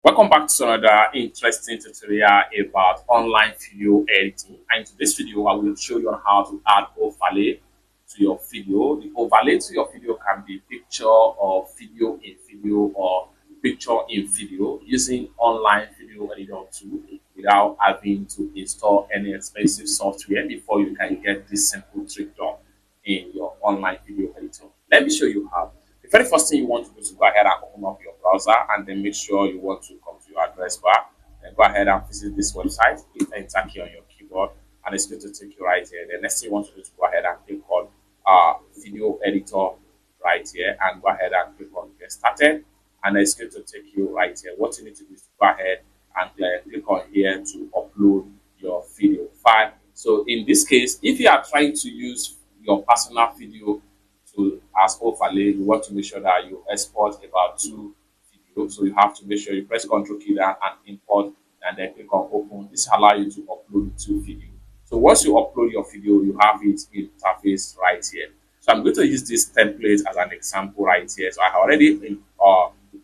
Welcome back to another interesting tutorial about online video editing. And in this video, I will show you on how to add overlay to your video. The overlay to your video can be picture or video in video or picture in video using online video editor tool without having to install any expensive software before you can get this simple trick done in your online video editor. Let me show you how. The very first thing you want to do is go ahead and open up your browser and then make sure you want to come to your address bar and go ahead and visit this website. Hit enter key on your keyboard and it's going to take you right here. The next thing you want to do is go ahead and click on video editor right here and go ahead and click on get started, and it's going to take you right here. What you need to do is to go ahead and click on here to upload your video file. So in this case, if you are trying to use your personal video to as overlay, you want to make sure that you export about 2 videos. So you have to make sure you press Ctrl key there and import and then click on open. This allows you to upload 2 videos. So once you upload your video, you have it in interface right here. So I'm going to use this template as an example right here. So I already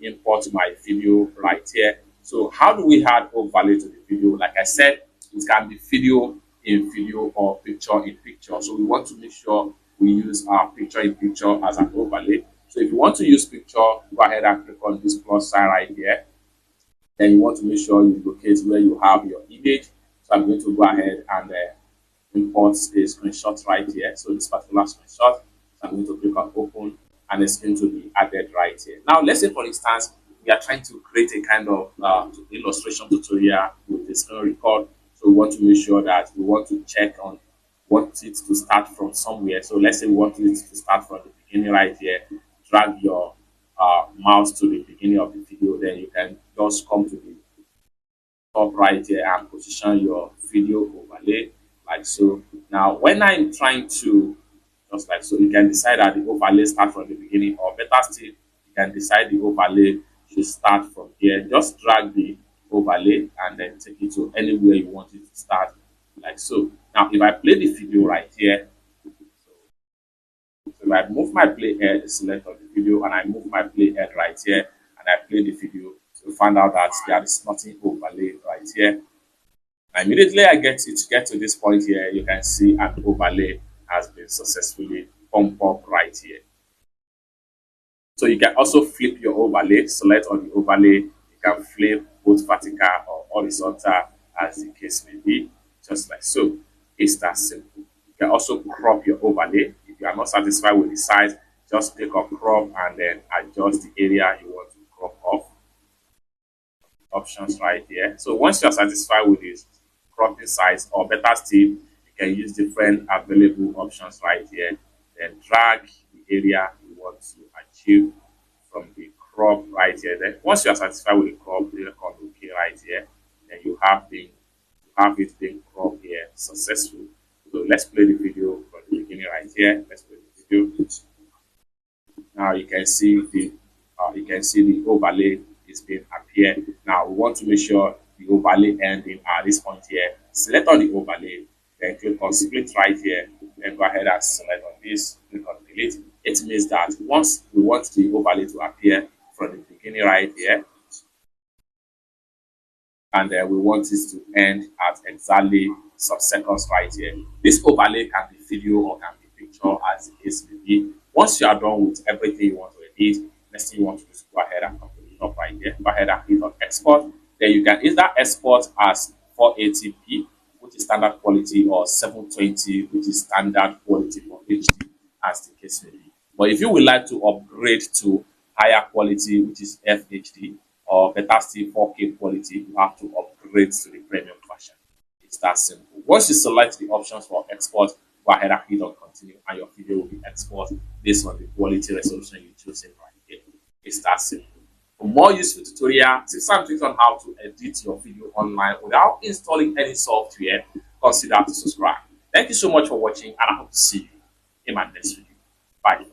import my video right here. So how do we add overlay to the video? Like I said, it can be video in video or picture in picture. So we want to make sure we use our picture in picture as an overlay. So if you want to use picture, go ahead and click on this plus sign right here. Then you want to make sure you locate where you have your image. So I'm going to go ahead and import a screenshot right here. So this particular screenshot, so I'm going to click on open and it's going to be added right here. Now let's say for instance, we are trying to create a kind of illustration tutorial with the screen record. So we want to make sure that we want to check on want it to start from somewhere. So let's say we want it to start from the beginning right here. Drag your mouse to the beginning of the video. Then you can just come to the top right here and position your video overlay like so. Now when I'm trying to just like so, you can decide that the overlay start from the beginning, or better still, you can decide the overlay should start from here. Just drag the overlay and then take it to anywhere you want it to start like so. Now if I play the video right here, so if I move my play head, select on the video, and I move my play head right here and I play the video, so we find out that there is nothing overlay right here. Immediately I get to this point here, you can see an overlay has been successfully pumped up right here. So you can also flip your overlay, select on the overlay, you can flip both vertical or horizontal as the case may be, just like so. It's that simple. You can also crop your overlay. If you are not satisfied with the size, just click on crop and then adjust the area you want to crop off. Options right here. So once you are satisfied with this cropping size, or better still, you can use different available options right here. Then drag the area you want to achieve from the crop right here. Then once you are satisfied with the crop, click on OK right here. Then you have it being cropped here successful. So let's play the video from the beginning right here. Let's play the video. Now you can see the overlay is being appeared. Now we want to make sure the overlay ending at this point here. Select on the overlay, then click on split right here, then go ahead and select on this, click on delete. It means that once we want the overlay to appear from the beginning right here, and then we want it to end at exactly some seconds right here. This overlay can be video or can be picture as the case may be. Once you are done with everything you want to edit, next thing you want to do is go ahead and complete it up right here. Go ahead and click on export. Then you can either export as 480p, which is standard quality, or 720, which is standard quality for HD as the case may be. But if you would like to upgrade to higher quality, which is FHD, or better still 4K quality, you have to upgrade to the premium version. It's that simple. Once you select the options for export, go ahead and hit on continue and your video will be exported based on the quality resolution you choose right here. It's that simple. For more useful tutorials, tips and tricks on how to edit your video online without installing any software, consider to subscribe. Thank you so much for watching and I hope to see you in my next video. Bye.